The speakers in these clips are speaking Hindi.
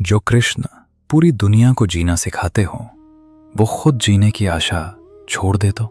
जो कृष्ण पूरी दुनिया को जीना सिखाते हो, वो खुद जीने की आशा छोड़ दे तो।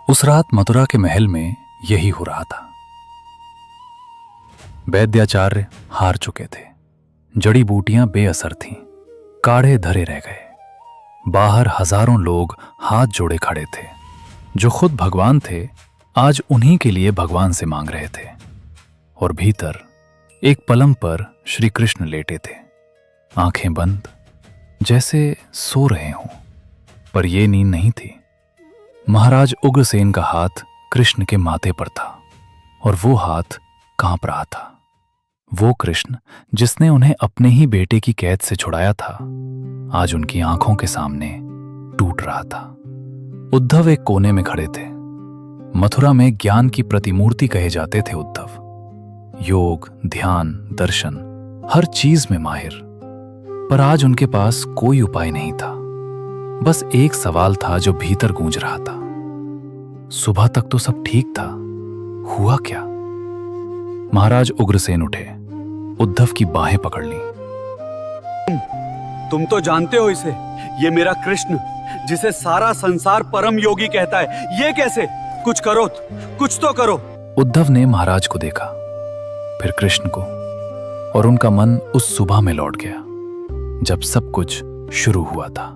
उस रात मथुरा के महल में यही हो रहा था। वैद्याचार्य हार चुके थे, जड़ी बूटियां बेअसर थीं, काढ़े धरे रह गए। बाहर हजारों लोग हाथ जोड़े खड़े थे। जो खुद भगवान थे, आज उन्हीं के लिए भगवान से मांग रहे थे। और भीतर एक पलंग पर श्री कृष्ण लेटे थे, आंखें बंद, जैसे सो रहे हों, पर ये नींद नहीं थी। महाराज उग्रसेन का हाथ कृष्ण के माथे पर था और वो हाथ कांप रहा था। वो कृष्ण जिसने उन्हें अपने ही बेटे की कैद से छुड़ाया था, आज उनकी आंखों के सामने टूट रहा था। उद्धव एक कोने में खड़े थे। मथुरा में ज्ञान की प्रतिमूर्ति कहे जाते थे उद्धव। योग, ध्यान, दर्शन, हर चीज में माहिर। पर आज उनके पास कोई उपाय नहीं था। बस एक सवाल था जो भीतर गूंज रहा था। सुबह तक तो सब ठीक था, हुआ क्या? महाराज उग्रसेन उठे, उद्धव की बाहें पकड़ ली। तुम तो जानते हो इसे, ये मेरा कृष्ण जिसे सारा संसार परम योगी कहता है, ये कैसे? कुछ करो, कुछ तो करो। उद्धव ने महाराज को देखा, फिर कृष्ण को, और उनका मन उस सुबह में लौट गया जब सब कुछ शुरू हुआ था।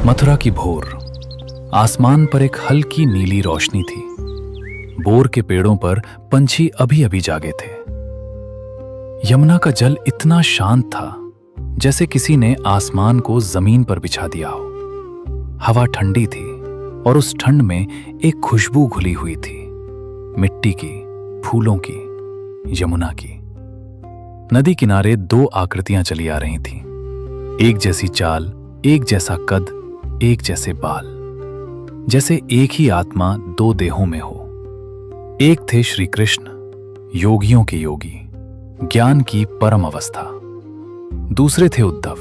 मथुरा की भोर, आसमान पर एक हल्की नीली रोशनी थी। बोर के पेड़ों पर पंछी अभी अभी जागे थे। यमुना का जल इतना शांत था जैसे किसी ने आसमान को जमीन पर बिछा दिया हो। हवा ठंडी थी और उस ठंड में एक खुशबू घुली हुई थी, मिट्टी की, फूलों की, यमुना की। नदी किनारे दो आकृतियां चली आ रही थीं, एक जैसी चाल, एक जैसा कद, एक जैसे बाल, जैसे एक ही आत्मा दो देहों में हो। एक थे श्री कृष्ण, योगियों के योगी, ज्ञान की परम अवस्था। दूसरे थे उद्धव,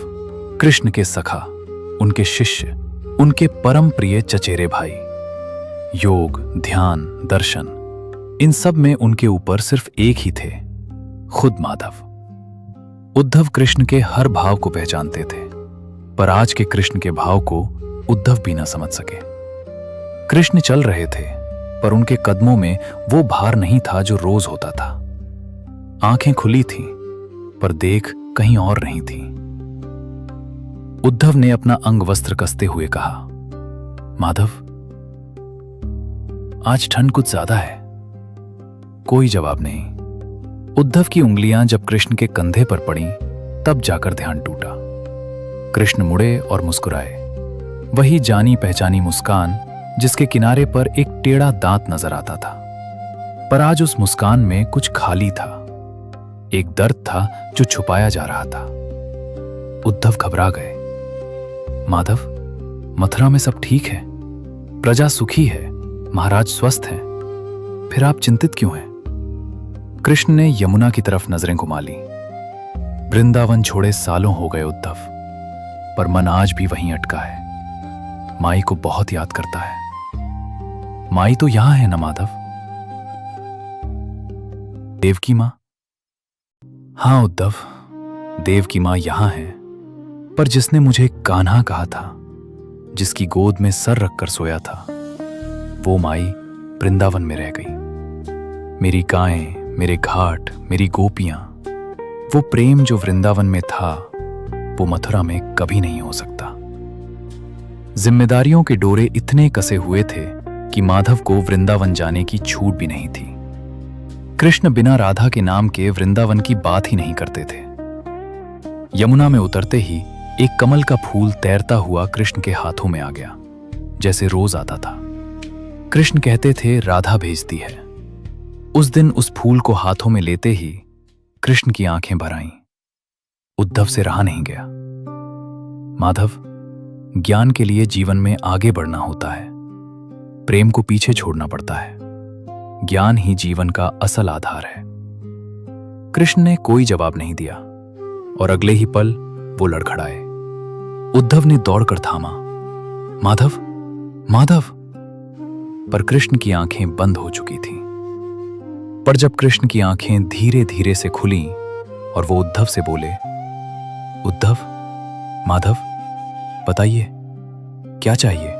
कृष्ण के सखा, उनके शिष्य, उनके परम प्रिय चचेरे भाई। योग, ध्यान, दर्शन, इन सब में उनके ऊपर सिर्फ एक ही थे, खुद माधव। उद्धव कृष्ण के हर भाव को पहचानते थे, पर आज के कृष्ण के भाव को उद्धव भी न समझ सके। कृष्ण चल रहे थे, पर उनके कदमों में वो भार नहीं था जो रोज होता था। आंखें खुली थीं, पर देख कहीं और नहीं थी। उद्धव ने अपना अंग वस्त्र कसते हुए कहा, माधव, आज ठंड कुछ ज्यादा है। कोई जवाब नहीं। उद्धव की उंगलियां जब कृष्ण के कंधे पर पड़ीं, तब जाकर ध्यान टूटा। कृष्ण मुड़े और मुस्कुराए, वही जानी पहचानी मुस्कान जिसके किनारे पर एक टेढ़ा दांत नजर आता था। पर आज उस मुस्कान में कुछ खाली था, एक दर्द था जो छुपाया जा रहा था। उद्धव घबरा गए। माधव, मथुरा में सब ठीक है, प्रजा सुखी है, महाराज स्वस्थ हैं, फिर आप चिंतित क्यों हैं? कृष्ण ने यमुना की तरफ नजरें घुमा ली। वृंदावन छोड़े सालों हो गए उद्धव, पर मन आज भी वहीं अटका है। माई को बहुत याद करता है। माई तो यहां है ना माधव? देवकी मां? हां उद्धव, देव की मां यहां है, पर जिसने मुझे कान्हा कहा था, जिसकी गोद में सर रखकर सोया था, वो माई वृंदावन में रह गई। मेरी गायें, मेरे घाट, मेरी गोपियां, वो प्रेम जो वृंदावन में था, वो मथुरा में कभी नहीं हो सकता। जिम्मेदारियों के डोरे इतने कसे हुए थे कि माधव को वृंदावन जाने की छूट भी नहीं थी। कृष्ण बिना राधा के नाम के वृंदावन की बात ही नहीं करते थे। यमुना में उतरते ही एक कमल का फूल तैरता हुआ कृष्ण के हाथों में आ गया, जैसे रोज आता था। कृष्ण कहते थे राधा भेजती है। उस दिन उस फूल को हाथों में लेते ही कृष्ण की आंखें भर आईं। उद्धव से रहा नहीं गया। माधव, ज्ञान के लिए जीवन में आगे बढ़ना होता है, प्रेम को पीछे छोड़ना पड़ता है। ज्ञान ही जीवन का असल आधार है। कृष्ण ने कोई जवाब नहीं दिया और अगले ही पल वो लड़खड़ाए। उद्धव ने दौड़कर थामा, माधव, माधव, पर कृष्ण की आंखें बंद हो चुकी थीं। पर जब कृष्ण की आंखें धीरे धीरे से खुलीं, और वो उद्धव से बोले, उद्धव, माधव, बताइए क्या चाहिए?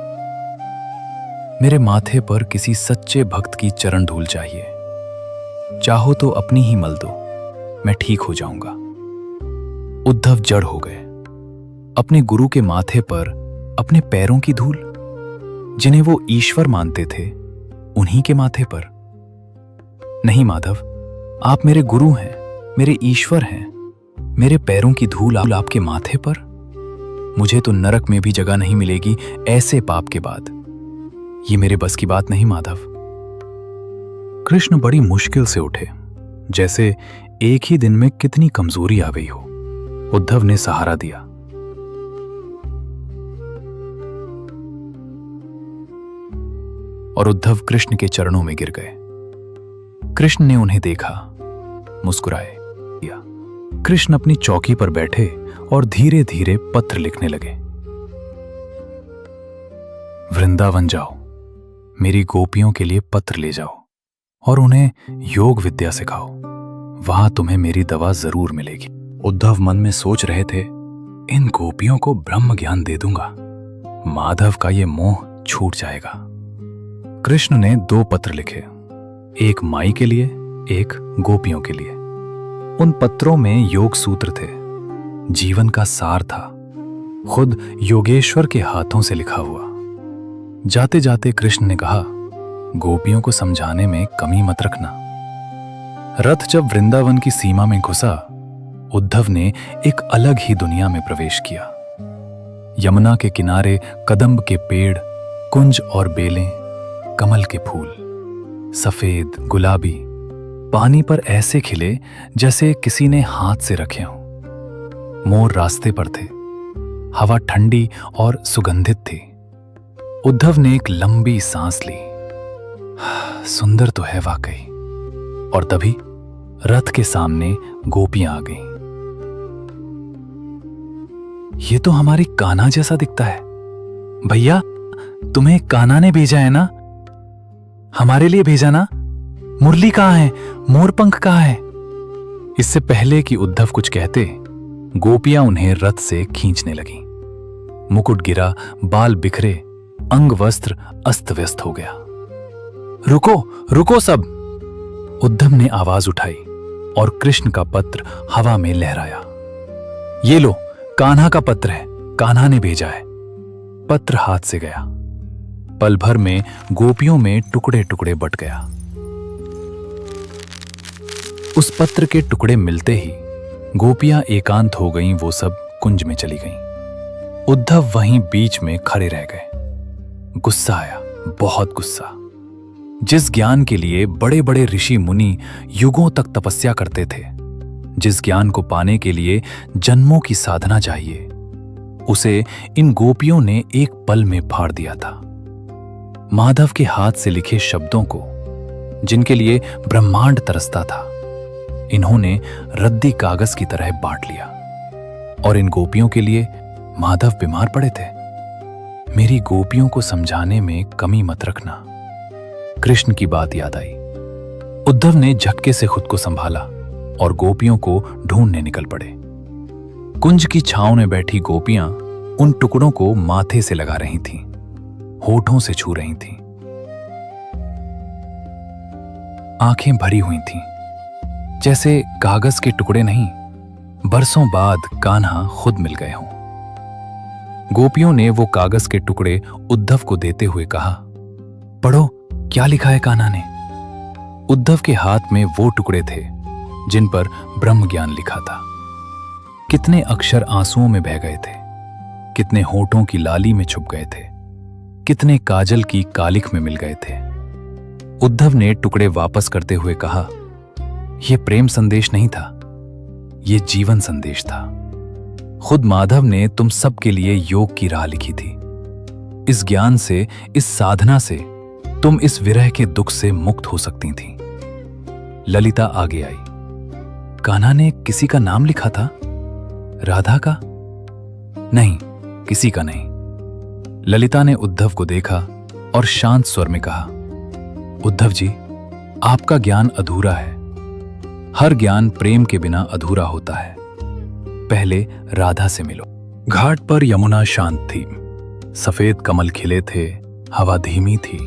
मेरे माथे पर किसी सच्चे भक्त की चरण धूल चाहिए। चाहो तो अपनी ही मल दो, मैं ठीक हो जाऊंगा। उद्धव जड़ हो गए। अपने गुरु के माथे पर अपने पैरों की धूल, जिन्हें वो ईश्वर मानते थे, उन्हीं के माथे पर। नहीं माधव, आप मेरे गुरु हैं, मेरे ईश्वर हैं। मेरे पैरों की धूल आपके माथे पर? मुझे तो नरक में भी जगह नहीं मिलेगी ऐसे पाप के बाद। ये मेरे बस की बात नहीं माधव। कृष्ण बड़ी मुश्किल से उठे, जैसे एक ही दिन में कितनी कमजोरी आ गई हो। उद्धव ने सहारा दिया। और उद्धव कृष्ण के चरणों में गिर गए। कृष्ण ने उन्हें देखा, मुस्कुराए। कृष्ण अपनी चौकी पर बैठे और धीरे धीरे पत्र लिखने लगे। वृंदावन जाओ, मेरी गोपियों के लिए पत्र ले जाओ और उन्हें योग विद्या सिखाओ। वहां तुम्हें मेरी दवा जरूर मिलेगी। उद्धव मन में सोच रहे थे, इन गोपियों को ब्रह्म ज्ञान दे दूंगा, माधव का ये मोह छूट जाएगा। कृष्ण ने 2 पत्र लिखे, एक माई के लिए, एक गोपियों के लिए। उन पत्रों में योग सूत्र थे, जीवन का सार था, खुद योगेश्वर के हाथों से लिखा हुआ। जाते जाते कृष्ण ने कहा, गोपियों को समझाने में कमी मत रखना। रथ जब वृंदावन की सीमा में घुसा, उद्धव ने एक अलग ही दुनिया में प्रवेश किया। यमुना के किनारे कदम्ब के पेड़, कुंज और बेलें, कमल के फूल, सफेद, गुलाबी, पानी पर ऐसे खिले जैसे किसी ने हाथ से रखे हों। मोर रास्ते पर थे, हवा ठंडी और सुगंधित थी। उद्धव ने एक लंबी सांस ली। सुंदर तो है वाकई। और तभी रथ के सामने गोपियां आ गईं। ये तो हमारी कान्हा जैसा दिखता है। भैया, तुम्हें कान्हा ने भेजा है ना? हमारे लिए भेजा ना? मुरली कहाँ है? मोरपंख कहाँ है? इससे पहले कि उद्धव कुछ कहते, गोपियां उन्हें रथ से खींचने लगीं। मुकुट गिरा, बाल बिखरे, अंग वस्त्र अस्त व्यस्त हो गया। रुको, रुको सब! उद्धव ने आवाज उठाई और कृष्ण का पत्र हवा में लहराया। ये लो, कान्हा का पत्र है, कान्हा ने भेजा है। पत्र हाथ से गया। पल भर में गोपियों में टुकड़े टुकड़े बट गया। उस पत्र के टुकड़े मिलते ही गोपियां एकांत हो गईं, वो सब कुंज में चली गईं। उद्धव वहीं बीच में खड़े रह गए। गुस्सा आया, बहुत गुस्सा। जिस ज्ञान के लिए बड़े बड़े ऋषि मुनि युगों तक तपस्या करते थे, जिस ज्ञान को पाने के लिए जन्मों की साधना चाहिए, उसे इन गोपियों ने एक पल में फाड़ दिया था। माधव के हाथ से लिखे शब्दों को, जिनके लिए ब्रह्मांड तरसता था, इन्होंने रद्दी कागज की तरह बांट लिया। और इन गोपियों के लिए माधव बीमार पड़े थे। मेरी गोपियों को समझाने में कमी मत रखना। कृष्ण की बात याद आई। उद्धव ने झटके से खुद को संभाला और गोपियों को ढूंढने निकल पड़े। कुंज की छांव में बैठी गोपियां उन टुकड़ों को माथे से लगा रही थीं, होठों से छू रही थीं। आंखें भरी हुई थीं, जैसे कागज के टुकड़े नहीं, बरसों बाद कान्हा खुद मिल गए हों। गोपियों ने वो कागज के टुकड़े उद्धव को देते हुए कहा, पढ़ो, क्या लिखा है कान्हा ने? उद्धव के हाथ में वो टुकड़े थे जिन पर ब्रह्म ज्ञान लिखा था। कितने अक्षर आंसुओं में बह गए थे, कितने होठों की लाली में छुप गए थे, कितने काजल की कालिख में मिल गए थे। उद्धव ने टुकड़े वापस करते हुए कहा, यह प्रेम संदेश नहीं था, यह जीवन संदेश था। खुद माधव ने तुम सबके लिए योग की राह लिखी थी। इस ज्ञान से, इस साधना से तुम इस विरह के दुख से मुक्त हो सकती थी। ललिता आगे आई। कान्हा ने किसी का नाम लिखा था? राधा का? नहीं, किसी का नहीं। ललिता ने उद्धव को देखा और शांत स्वर में कहा, उद्धव जी, आपका ज्ञान अधूरा है। हर ज्ञान प्रेम के बिना अधूरा होता है। पहले राधा से मिलो। घाट पर यमुना शांत थी, सफेद कमल खिले थे, हवा धीमी थी,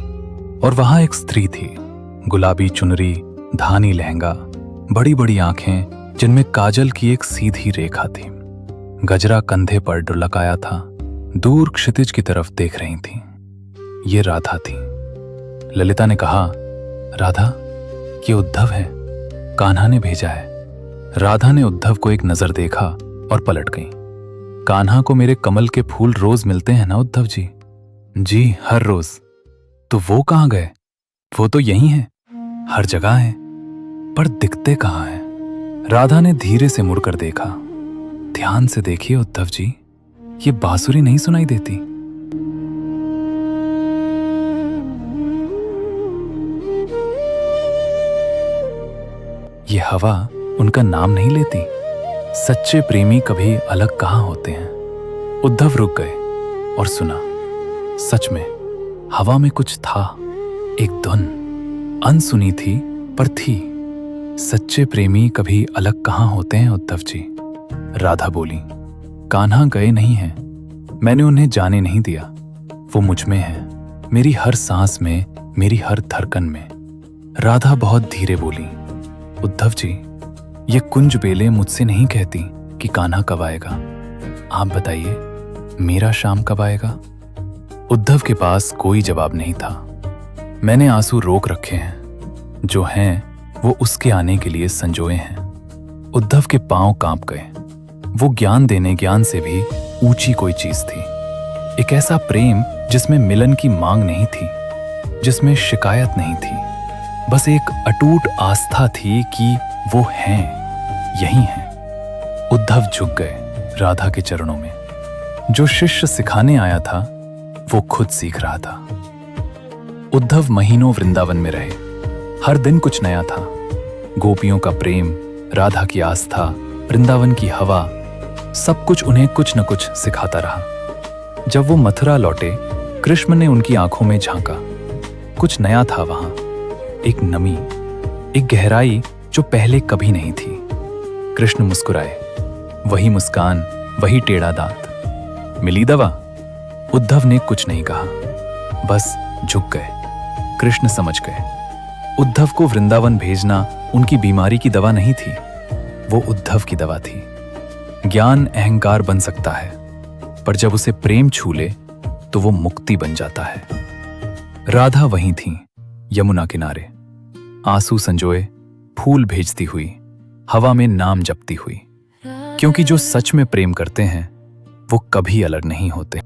और वहां एक स्त्री थी, गुलाबी चुनरी, धानी लहंगा, बड़ी बड़ी आंखें जिनमें काजल की एक सीधी रेखा थी। गजरा कंधे पर डुलकाया था, दूर क्षितिज की तरफ देख रही थी। ये राधा थी। ललिता ने कहा, राधा, ये उद्धव है, कान्हा ने भेजा है। राधा ने उद्धव को एक नजर देखा और पलट गई। कान्हा को मेरे कमल के फूल रोज मिलते हैं ना उद्धव जी? जी, हर रोज। तो वो कहाँ गए? वो तो यही हैं, हर जगह हैं, पर दिखते कहाँ हैं? राधा ने धीरे से मुड़कर देखा। ध्यान से देखिए उद्धव जी, ये बांसुरी नहीं सुनाई देती। ये हवा उनका नाम नहीं लेती। सच्चे प्रेमी कभी अलग कहाँ होते हैं? उद्धव रुक गए और सुना। सच में हवा में कुछ था, एक धुन अनसुनी थी पर थी। सच्चे प्रेमी कभी अलग कहाँ होते हैं उद्धव जी? राधा बोली, कान्हा गए नहीं हैं, मैंने उन्हें जाने नहीं दिया। वो मुझ में है, मेरी हर सांस में, मेरी हर धड़कन में। राधा बहुत धीरे बोली, उद्धव जी, ये कुंज बेले मुझसे नहीं कहती कि कान्हा कब आएगा। आप बताइए, मेरा शाम कब आएगा? उद्धव के पास कोई जवाब नहीं था। मैंने आंसू रोक रखे हैं, जो हैं वो उसके आने के लिए संजोए हैं। उद्धव के पांव कांप गए। वो ज्ञान देने ज्ञान से भी ऊंची कोई चीज थी। एक ऐसा प्रेम जिसमें मिलन की मांग नहीं थी, जिसमें शिकायत नहीं थी, बस एक अटूट आस्था थी कि वो हैं, यही हैं। उद्धव झुक गए राधा के चरणों में। जो शिष्य सिखाने आया था वो खुद सीख रहा था। उद्धव महीनों वृंदावन में रहे। हर दिन कुछ नया था। गोपियों का प्रेम, राधा की आस्था, वृंदावन की हवा, सब कुछ उन्हें कुछ न कुछ सिखाता रहा। जब वो मथुरा लौटे, कृष्ण ने उनकी आंखों में झांका। कुछ नया था वहां, एक नमी, एक गहराई जो पहले कभी नहीं थी। कृष्ण मुस्कुराए, वही मुस्कान, वही टेढ़ा दांत। मिली दवा? उद्धव ने कुछ नहीं कहा, बस झुक गए। कृष्ण समझ गए, उद्धव को वृंदावन भेजना उनकी बीमारी की दवा नहीं थी, वो उद्धव की दवा थी। ज्ञान अहंकार बन सकता है, पर जब उसे प्रेम छू ले तो वो मुक्ति बन जाता है। राधा वहीं थी, यमुना किनारे, आंसू संजोए, फूल भेजती हुई, हवा में नाम जपती हुई। क्योंकि जो सच में प्रेम करते हैं वो कभी अलग नहीं होते।